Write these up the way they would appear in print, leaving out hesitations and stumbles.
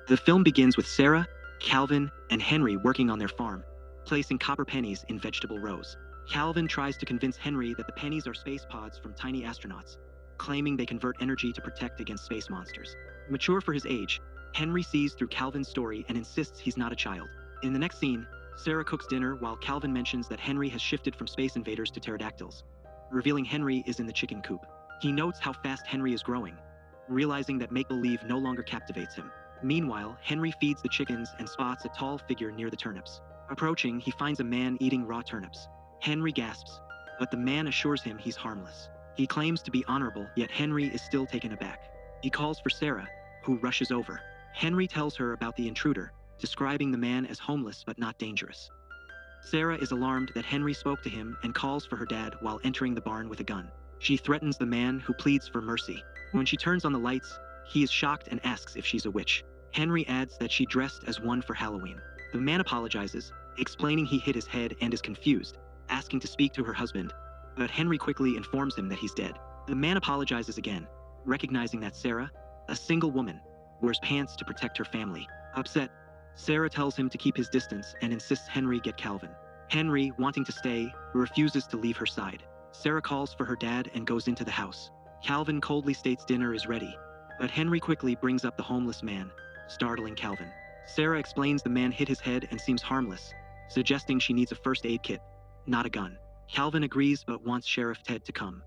The film begins with Sarah, Calvin, and Henry working on their farm, placing copper pennies in vegetable rows. Calvin tries to convince Henry that the pennies are space pods from tiny astronauts, claiming they convert energy to protect against space monsters. Mature for his age, Henry sees through Calvin's story and insists he's not a child. In the next scene, Sarah cooks dinner while Calvin mentions that Henry has shifted from space invaders to pterodactyls, revealing Henry is in the chicken coop. He notes how fast Henry is growing, realizing that make-believe no longer captivates him. Meanwhile, Henry feeds the chickens and spots a tall figure near the turnips. Approaching, he finds a man eating raw turnips. Henry gasps, but the man assures him he's harmless. He claims to be honorable, yet Henry is still taken aback. He calls for Sarah, who rushes over. Henry tells her about the intruder, describing the man as homeless but not dangerous. Sarah is alarmed that Henry spoke to him and calls for her dad while entering the barn with a gun. She threatens the man, who pleads for mercy. When she turns on the lights, he is shocked and asks if she's a witch. Henry adds that she dressed as one for Halloween. The man apologizes, explaining he hit his head and is confused, asking to speak to her husband, but Henry quickly informs him that he's dead. The man apologizes again, recognizing that Sarah, a single woman, wears pants to protect her family. Upset, Sarah tells him to keep his distance and insists Henry get Calvin. Henry, wanting to stay, refuses to leave her side. Sarah calls for her dad and goes into the house. Calvin coldly states dinner is ready, but Henry quickly brings up the homeless man, startling Calvin. Sarah explains the man hit his head and seems harmless, suggesting she needs a first aid kit, not a gun. Calvin agrees but wants Sheriff Ted to come.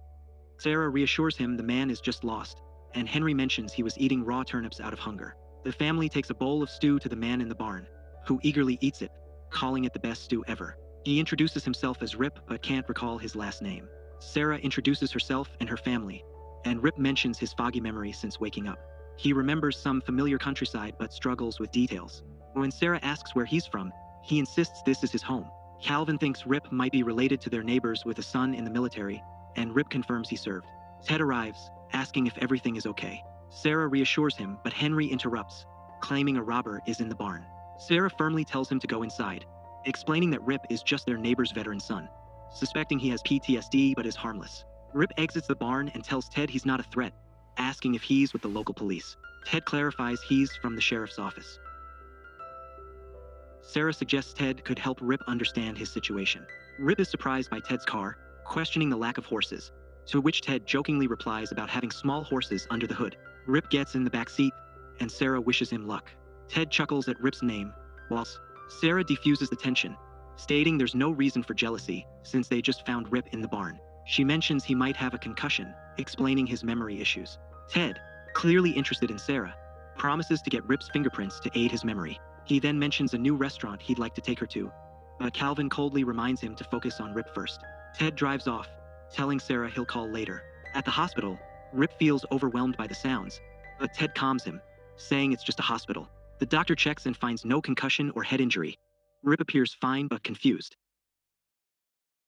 Sarah reassures him the man is just lost, and Henry mentions he was eating raw turnips out of hunger. The family takes a bowl of stew to the man in the barn, who eagerly eats it, calling it the best stew ever. He introduces himself as Rip but can't recall his last name. Sarah introduces herself and her family, and Rip mentions his foggy memory since waking up. He remembers some familiar countryside but struggles with details. When Sarah asks where he's from, he insists this is his home. Calvin thinks Rip might be related to their neighbors with a son in the military, and Rip confirms he served. Ted arrives, asking if everything is okay. Sarah reassures him, but Henry interrupts, claiming a robber is in the barn. Sarah firmly tells him to go inside, explaining that Rip is just their neighbor's veteran son, suspecting he has PTSD but is harmless. Rip exits the barn and tells Ted he's not a threat, asking if he's with the local police. Ted clarifies he's from the sheriff's office. Sarah suggests Ted could help Rip understand his situation. Rip is surprised by Ted's car, questioning the lack of horses, to which Ted jokingly replies about having small horses under the hood. Rip gets in the back seat, and Sarah wishes him luck. Ted chuckles at Rip's name, whilst Sarah diffuses the tension, stating there's no reason for jealousy since they just found Rip in the barn. She mentions he might have a concussion, explaining his memory issues. Ted, clearly interested in Sarah, promises to get Rip's fingerprints to aid his memory. He then mentions a new restaurant he'd like to take her to, but Calvin coldly reminds him to focus on Rip first. Ted drives off, telling Sarah he'll call later. At the hospital, Rip feels overwhelmed by the sounds, but Ted calms him, saying it's just a hospital. The doctor checks and finds no concussion or head injury. Rip appears fine but confused.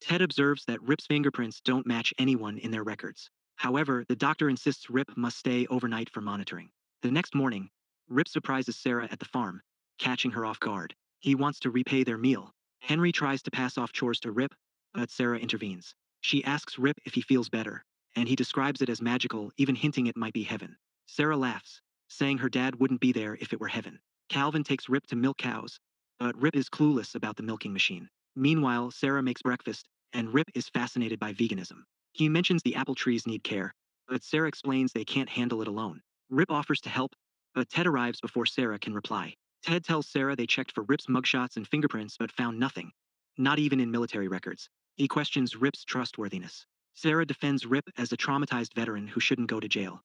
Ted observes that Rip's fingerprints don't match anyone in their records. However, the doctor insists Rip must stay overnight for monitoring. The next morning, Rip surprises Sarah at the farm, catching her off guard. He wants to repay their meal. Henry tries to pass off chores to Rip, but Sarah intervenes. She asks Rip if he feels better, and he describes it as magical, even hinting it might be heaven. Sarah laughs, saying her dad wouldn't be there if it were heaven. Calvin takes Rip to milk cows, but Rip is clueless about the milking machine. Meanwhile, Sarah makes breakfast, and Rip is fascinated by veganism. He mentions the apple trees need care, but Sarah explains they can't handle it alone. Rip offers to help, but Ted arrives before Sarah can reply. Ted tells Sarah they checked for Rip's mugshots and fingerprints but found nothing, not even in military records. He questions Rip's trustworthiness. Sarah defends Rip as a traumatized veteran who shouldn't go to jail.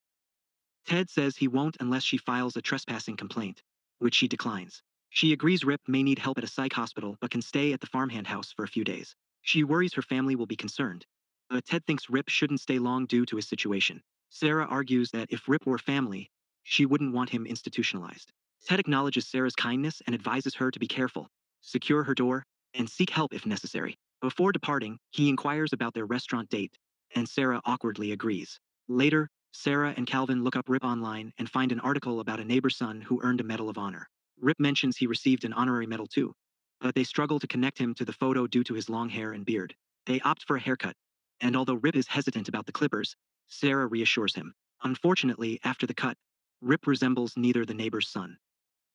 Ted says he won't unless she files a trespassing complaint, which she declines. She agrees Rip may need help at a psych hospital but can stay at the farmhand house for a few days. She worries her family will be concerned, but Ted thinks Rip shouldn't stay long due to his situation. Sarah argues that if Rip were family, she wouldn't want him institutionalized. Ted acknowledges Sarah's kindness and advises her to be careful, secure her door, and seek help if necessary. Before departing, he inquires about their restaurant date, and Sarah awkwardly agrees. Later, Sarah and Calvin look up Rip online and find an article about a neighbor's son who earned a Medal of Honor. Rip mentions he received an honorary medal too, but they struggle to connect him to the photo due to his long hair and beard. They opt for a haircut, and although Rip is hesitant about the clippers, Sarah reassures him. Unfortunately, after the cut, Rip resembles neither the neighbor's son.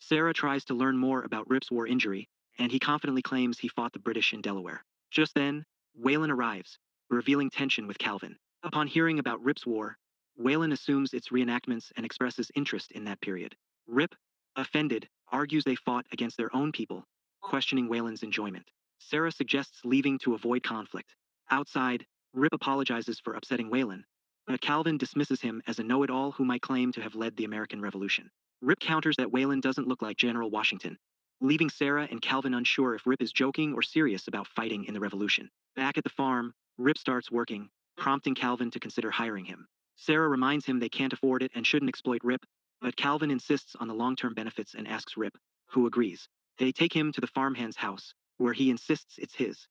Sarah tries to learn more about Rip's war injury, and he confidently claims he fought the British in Delaware. Just then, Whalen arrives, revealing tension with Calvin. Upon hearing about Rip's war, Whalen assumes its reenactments and expresses interest in that period. Rip, offended, argues they fought against their own people, questioning Whalen's enjoyment. Sarah suggests leaving to avoid conflict. Outside, Rip apologizes for upsetting Whalen, but Calvin dismisses him as a know-it-all who might claim to have led the American Revolution. Rip counters that Whalen doesn't look like General Washington, leaving Sarah and Calvin unsure if Rip is joking or serious about fighting in the Revolution. Back at the farm, Rip starts working, prompting Calvin to consider hiring him. Sarah reminds him they can't afford it and shouldn't exploit Rip, but Calvin insists on the long-term benefits and asks Rip, who agrees. They take him to the farmhand's house, where he insists it's his.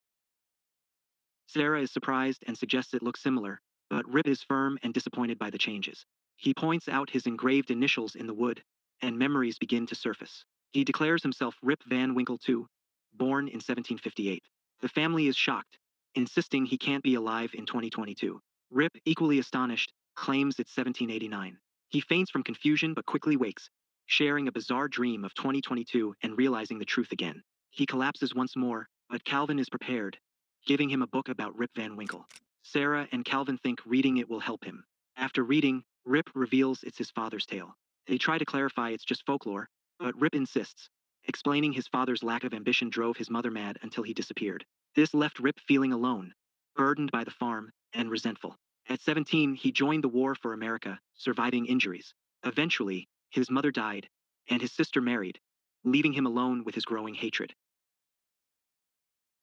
Sarah is surprised and suggests it looks similar, but Rip is firm and disappointed by the changes. He points out his engraved initials in the wood, and memories begin to surface. He declares himself Rip Van Winkle II, born in 1758. The family is shocked, insisting he can't be alive in 2022. Rip, equally astonished, claims it's 1789. He faints from confusion but quickly wakes, sharing a bizarre dream of 2022 and realizing the truth again. He collapses once more, but Calvin is prepared, giving him a book about Rip Van Winkle. Sarah and Calvin think reading it will help him. After reading, Rip reveals it's his father's tale. They try to clarify it's just folklore, but Rip insists, explaining his father's lack of ambition drove his mother mad until he disappeared. This left Rip feeling alone, burdened by the farm, and resentful. At 17, he joined the war for America, surviving injuries. Eventually, his mother died, and his sister married, leaving him alone with his growing hatred.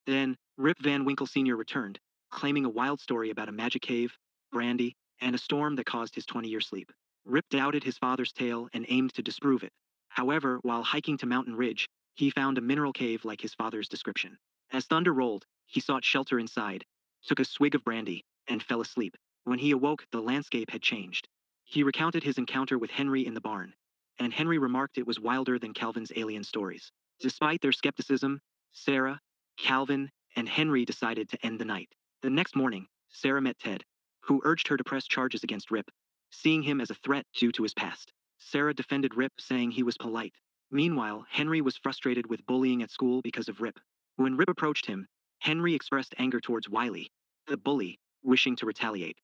Then, Rip Van Winkle Sr. returned, claiming a wild story about a magic cave, brandy, and a storm that caused his 20-year sleep. Rip doubted his father's tale and aimed to disprove it. However, while hiking to Mountain Ridge, he found a mineral cave like his father's description. As thunder rolled, he sought shelter inside, took a swig of brandy, and fell asleep. When he awoke, the landscape had changed. He recounted his encounter with Henry in the barn, and Henry remarked it was wilder than Calvin's alien stories. Despite their skepticism, Sarah, Calvin, and Henry decided to end the night. The next morning, Sarah met Ted, who urged her to press charges against Rip, seeing him as a threat due to his past. Sarah defended Rip, saying he was polite. Meanwhile, Henry was frustrated with bullying at school because of Rip. When Rip approached him, Henry expressed anger towards Wiley, the bully, wishing to retaliate.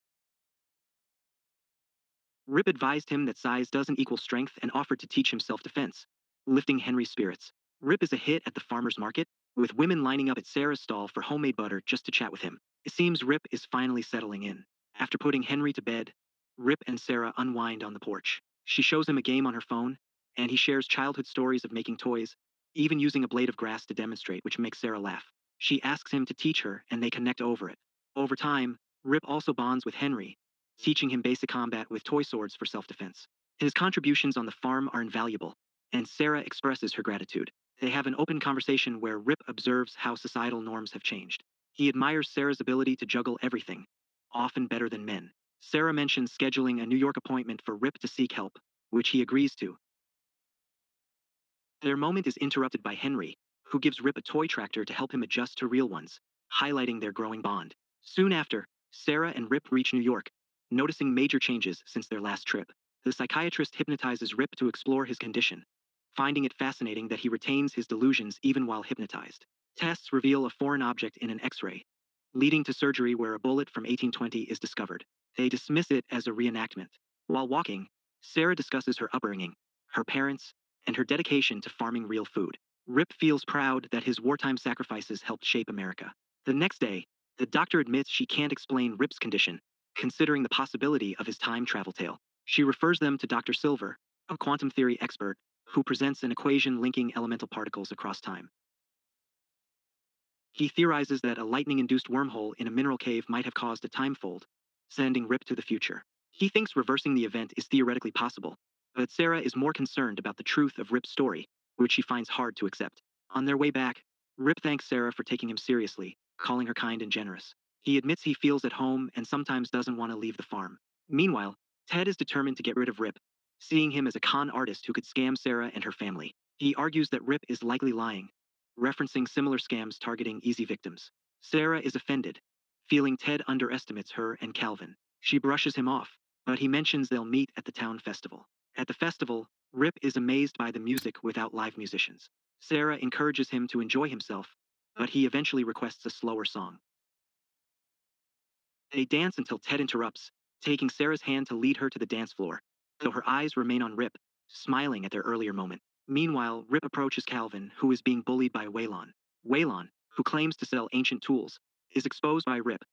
Rip advised him that size doesn't equal strength and offered to teach him self-defense, lifting Henry's spirits. Rip is a hit at the farmer's market, with women lining up at Sarah's stall for homemade butter just to chat with him. It seems Rip is finally settling in. After putting Henry to bed, Rip and Sarah unwind on the porch. She shows him a game on her phone, and he shares childhood stories of making toys, even using a blade of grass to demonstrate, which makes Sarah laugh. She asks him to teach her, and they connect over it. Over time, Rip also bonds with Henry, teaching him basic combat with toy swords for self-defense. His contributions on the farm are invaluable, and Sarah expresses her gratitude. They have an open conversation where Rip observes how societal norms have changed. He admires Sarah's ability to juggle everything, often better than men. Sarah mentions scheduling a New York appointment for Rip to seek help, which he agrees to. Their moment is interrupted by Henry, who gives Rip a toy tractor to help him adjust to real ones, highlighting their growing bond. Soon after, Sarah and Rip reach New York, noticing major changes since their last trip. The psychiatrist hypnotizes Rip to explore his condition, finding it fascinating that he retains his delusions even while hypnotized. Tests reveal a foreign object in an X-ray, leading to surgery where a bullet from 1820 is discovered. They dismiss it as a reenactment. While walking, Sarah discusses her upbringing, her parents, and her dedication to farming real food. Rip feels proud that his wartime sacrifices helped shape America. The next day, the doctor admits she can't explain Rip's condition, considering the possibility of his time travel tale. She refers them to Dr. Silver, a quantum theory expert, who presents an equation linking elemental particles across time. He theorizes that a lightning-induced wormhole in a mineral cave might have caused a time fold, sending Rip to the future. He thinks reversing the event is theoretically possible, but Sarah is more concerned about the truth of Rip's story, which she finds hard to accept. On their way back, Rip thanks Sarah for taking him seriously, calling her kind and generous. He admits he feels at home and sometimes doesn't want to leave the farm. Meanwhile, Ted is determined to get rid of Rip, seeing him as a con artist who could scam Sarah and her family. He argues that Rip is likely lying, referencing similar scams targeting easy victims. Sarah is offended, feeling Ted underestimates her and Calvin. She brushes him off, but he mentions they'll meet at the town festival. At the festival, Rip is amazed by the music without live musicians. Sarah encourages him to enjoy himself, but he eventually requests a slower song. They dance until Ted interrupts, taking Sarah's hand to lead her to the dance floor, though her eyes remain on Rip, smiling at their earlier moment. Meanwhile, Rip approaches Calvin, who is being bullied by Waylon. Waylon, who claims to sell ancient tools, is exposed by Rip,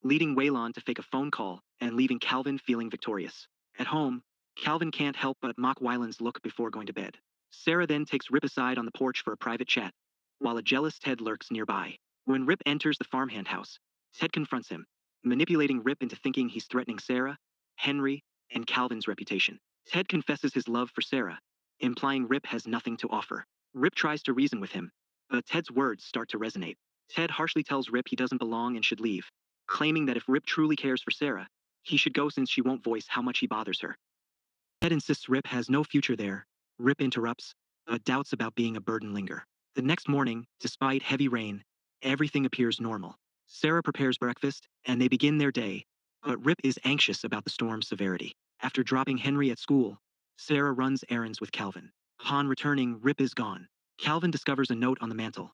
leading Waylon to fake a phone call and leaving Calvin feeling victorious. At home, Calvin can't help but mock Waylon's look before going to bed. Sarah then takes Rip aside on the porch for a private chat, while a jealous Ted lurks nearby. When Rip enters the farmhand house, Ted confronts him, manipulating Rip into thinking he's threatening Sarah, Henry, and Calvin's reputation. Ted confesses his love for Sarah, implying Rip has nothing to offer. Rip tries to reason with him, but Ted's words start to resonate. Ted harshly tells Rip he doesn't belong and should leave, claiming that if Rip truly cares for Sarah, he should go since she won't voice how much he bothers her. Ted insists Rip has no future there. Rip interrupts, but doubts about being a burden linger. The next morning, despite heavy rain, everything appears normal. Sarah prepares breakfast, and they begin their day, but Rip is anxious about the storm's severity. After dropping Henry at school, Sarah runs errands with Calvin. Upon returning, Rip is gone. Calvin discovers a note on the mantel.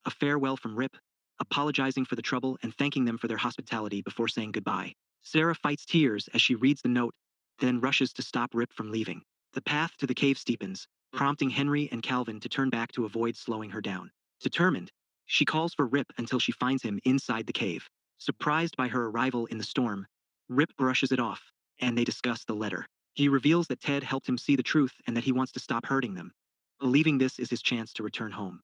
A farewell from Rip, apologizing for the trouble and thanking them for their hospitality before saying goodbye. Sarah fights tears as she reads the note, then rushes to stop Rip from leaving. The path to the cave steepens, prompting Henry and Calvin to turn back to avoid slowing her down. Determined, she calls for Rip until she finds him inside the cave. Surprised by her arrival in the storm, Rip brushes it off, and they discuss the letter. He reveals that Ted helped him see the truth and that he wants to stop hurting them, believing this is his chance to return home.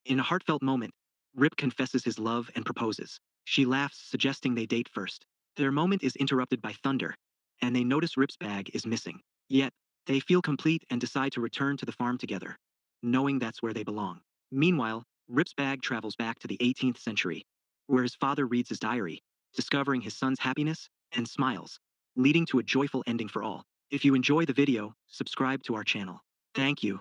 In a heartfelt moment, Rip confesses his love and proposes. She laughs, suggesting they date first. Their moment is interrupted by thunder, and they notice Rip's bag is missing. Yet, they feel complete and decide to return to the farm together, knowing that's where they belong. Meanwhile, Rip's bag travels back to the 18th century, where his father reads his diary, discovering his son's happiness and smiles, leading to a joyful ending for all. If you enjoy the video, subscribe to our channel. Thank you.